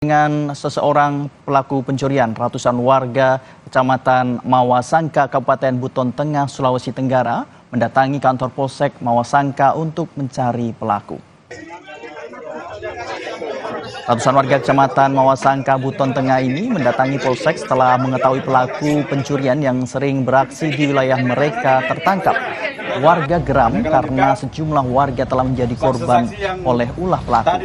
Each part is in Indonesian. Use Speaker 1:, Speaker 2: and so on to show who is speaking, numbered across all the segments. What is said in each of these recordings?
Speaker 1: Dengan seseorang pelaku pencurian, ratusan warga Kecamatan Mawasangka, Kabupaten Buton Tengah, Sulawesi Tenggara mendatangi kantor Polsek Mawasangka untuk mencari pelaku. Ratusan warga Kecamatan Mawasangka, Buton Tengah ini mendatangi Polsek setelah mengetahui pelaku pencurian yang sering beraksi di wilayah mereka tertangkap. Warga geram karena sejumlah warga telah menjadi korban oleh ulah pelaku.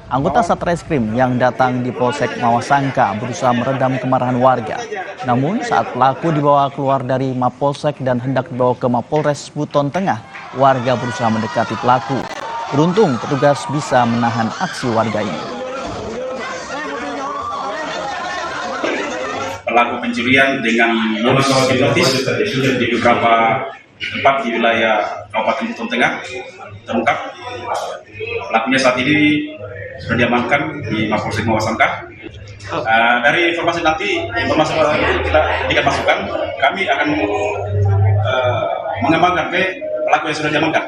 Speaker 1: Anggota Satreskrim yang datang di Polsek Mawasangka berusaha meredam kemarahan warga. Namun saat pelaku dibawa keluar dari Mapolsek dan hendak dibawa ke Mapolres Buton Tengah, warga berusaha mendekati pelaku. Beruntung petugas bisa menahan aksi warga ini.
Speaker 2: Pelaku pencurian dengan modus hipnotis di beberapa tempat di wilayah Kabupaten Buton Tengah terungkap. Pelakunya saat ini sudah diamankan di Mapolsek Mawasangka. Dari informasi kita masukkan, kami akan mengembangkan pelaku yang sudah diamankan.